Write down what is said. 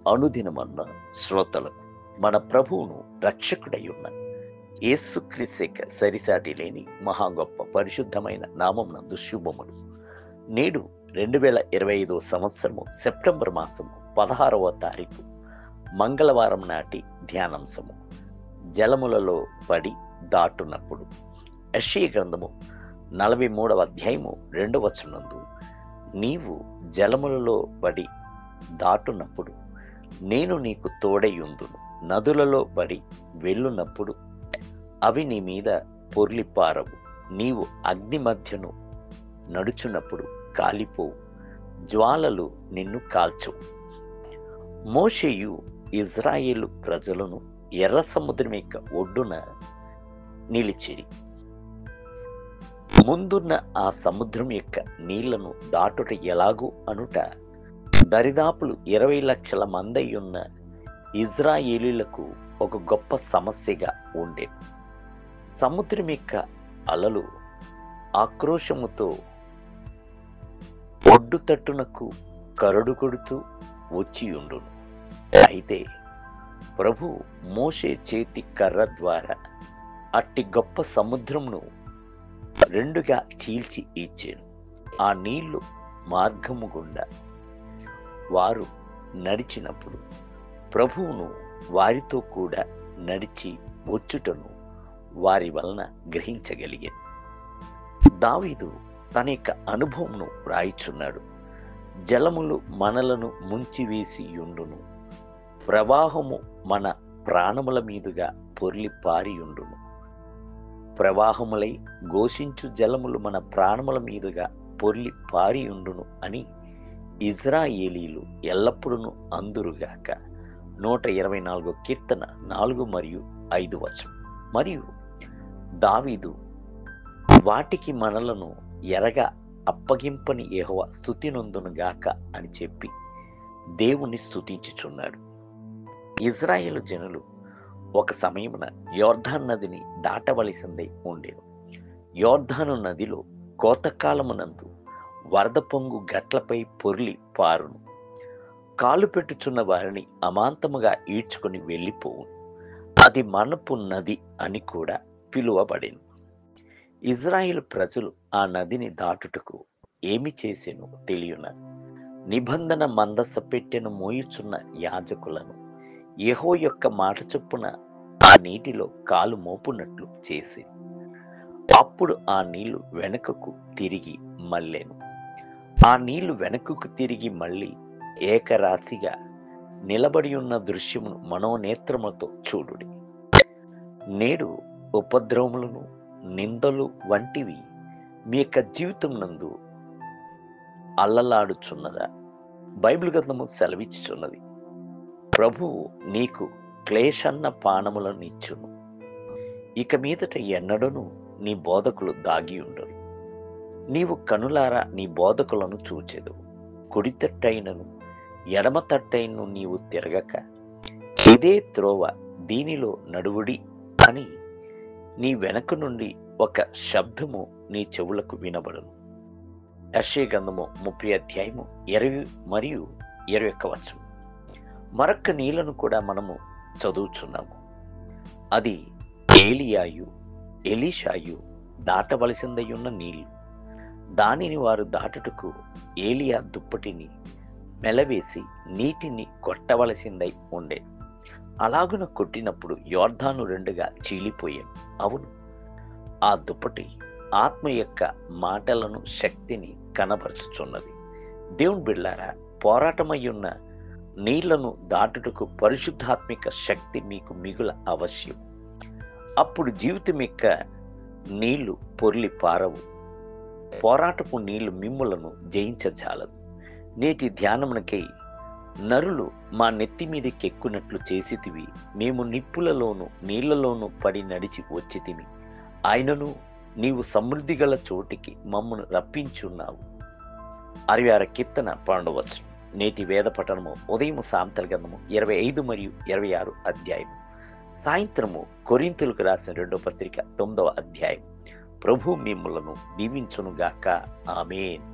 అనుదినమన్న శ్రోతలకు మన ప్రభువును రక్షకుడై ఉన్న యేసుక్రీస్తు సరిసాటి లేని మహా గొప్ప పరిశుద్ధమైన నామం నందు శుభములు. నేడు 2025 సంవత్సరము సెప్టెంబర్ మాసము 16వ తారీఖు మంగళవారం నాటి ధ్యానాంశము జలములలో పడి దాటునప్పుడు. యెషయా గ్రంథము 43వ అధ్యాయము 2వ వచనమందు, నీవు జలములలో పడి దాటునప్పుడు నేను నీకు తోడైయుందును, నదులలో పడి వెళ్ళునప్పుడు అవి నీ మీద పొర్లిపారవు, నీవు అగ్ని మధ్యను నడుచున్నప్పుడు కాలిపోవు, జ్వాలలు నిన్ను కాల్చవు. మోషేయు ఇజ్రాయేలు ప్రజలను ఎర్ర సముద్రం యొక్క ఒడ్డున నిలిచిరి. ముందున్న ఆ సముద్రం యొక్క నీళ్లను దాటుట ఎలాగూ అనుట దరిదాపులు 20 లక్షల మంది ఉన్న ఇజ్రాయేలీలకు ఒక గొప్ప సమస్యగా ఉండేది. సముద్రం యొక్క అలలు ఆక్రోశముతో ఒడ్డు తట్టునకు కరడు కొడుతూ వచ్చియుండును. అయితే ప్రభు మోషే చేతి కర్ర ద్వారా అట్టి గొప్ప సముద్రమును రెండుగా చీల్చి ఇచ్చాను. ఆ నీళ్లు మార్గము గుండా వారు నడిచినప్పుడు ప్రభువును వారితో కూడా నడిచి వచ్చుటను వారి వలన గ్రహించగలిగాను. దావీదు తన యొక్క అనుభవంను రాయిచున్నాడు. జలములు మనలను ముంచివేసి యుండును, ప్రవాహము మన ప్రాణముల మీదుగా పొర్లి పారియుండును. ప్రవాహములై ఘోషించు జలములు మన ప్రాణముల మీదుగా పొర్లి పారియుండును అని ఇజ్రాయేలీలు ఎల్లప్పుడూ అందురుగాక. 124 కీర్తన 4 మరియు 5 వచనం. మరియు దావీదు వాటికి మనలను ఎరగా అప్పగింపని యెహోవా స్తుతి నొందునుగాక అని చెప్పి దేవుణ్ణి స్తుతించుచున్నాడు. ఇజ్రాయేలు జనులు ఒక సమయమున యోర్దాను నదిని దాటవలసిందై ఉండేను. యోర్దాను నదిలో కోతకాలమునందు వరద పొంగు గట్లపై పొర్లి పారును. కాలు పెట్టుచున్న వారిని అమాంతముగా ఈడ్చుకొని వెళ్ళిపోవును. అది మనపు నది అని కూడా పిలువబడెను. ఇజ్రాయేలు ప్రజలు ఆ నదిని దాటుటకు ఏమి చేసెను తెలియన నిబంధన మందస పెట్టెను మోయుచున్న యాజకులను యెహోవా యొక్క మాట చొప్పున ఆ నీటిలో కాలు మోపునట్లు చేసి అప్పుడు ఆ నీళ్లు వెనుకకు తిరిగి మళ్ళెను. ఆ నీళ్లు వెనుకకు తిరిగి మళ్ళీ ఏకరాశిగా నిలబడి ఉన్న దృశ్యమును మనోనేత్రములతో చూడుడి. నేడు ఉపద్రవములను నిందలు వంటివి మీ యొక్క జీవితం నందు అల్లలాడుచున్నదా? బైబిల్ గ్రంథము సెలవిచ్చుచున్నది, ప్రభువు నీకు క్లేశన్న పానములను ఇచ్చును, ఇక మీదట ఎన్నడను నీ బోధకులు దాగి ఉండరు. నీవు కనులారా నీ బోధకులను చూచెదవు. కుడి తట్టైనను ఎడమ తట్టైనను నీవు తిరగక ఇదే త్రోవ, దీనిలో నడువుడి అని నీ వెనక నుండి ఒక శబ్దము నీ చెవులకు వినబడును. యెషయా గ్రంథము 30 అధ్యాయము 20 మరియు 21 వచనం. మరొక్క నీళ్లను కూడా మనము చదువుచున్నాము. అది ఏలియాయు ఎలీషాయు దాటవలసిందయ్యున్న నీళ్లు. దానిని వారు దాటుటకు ఏలియా దుప్పటిని మెలవేసి నీటిని కొట్టవలసిందై ఉండే. అలాగున కొట్టినప్పుడు యోర్దాను రెండుగా చీలిపోయాను. అవును, ఆ దుప్పటి ఆత్మ యొక్క మాటలను శక్తిని కనబరుచుచున్నది. దేవుని బిడ్డలారా, పోరాటమయ్యున్న నీళ్లను దాటుటకు పరిశుద్ధాత్మిక శక్తి మీకు మిగుల అవశ్యం. అప్పుడు జీవితం యొక్క నీళ్లు పొర్లి పారవు. పోరాటపు నీళ్లు మిమ్ములను జయించజాలదు. నేటి ధ్యానమునకై నరులు మా నెత్తి మీదకి ఎక్కునట్లు చేసితివి, మేము నిప్పులలోను నీళ్లలోనూ పడి నడిచి వచ్చితిమి, ఆయనను నీవు సమృద్ధి గల చోటికి మమ్మను రప్పించున్నావు. 66 కీర్తన 12వ వచనం. నేటి వేద పఠనము ఉదయం సాయంత్ర గ్రంథము 25 మరియు 26 అధ్యాయం, సాయంత్రము కొరింథీయులకు రాసిన 2వ పత్రిక 9వ అధ్యాయం. ప్రభు మిమ్ములను దీవించునుగాక. ఆమేన్.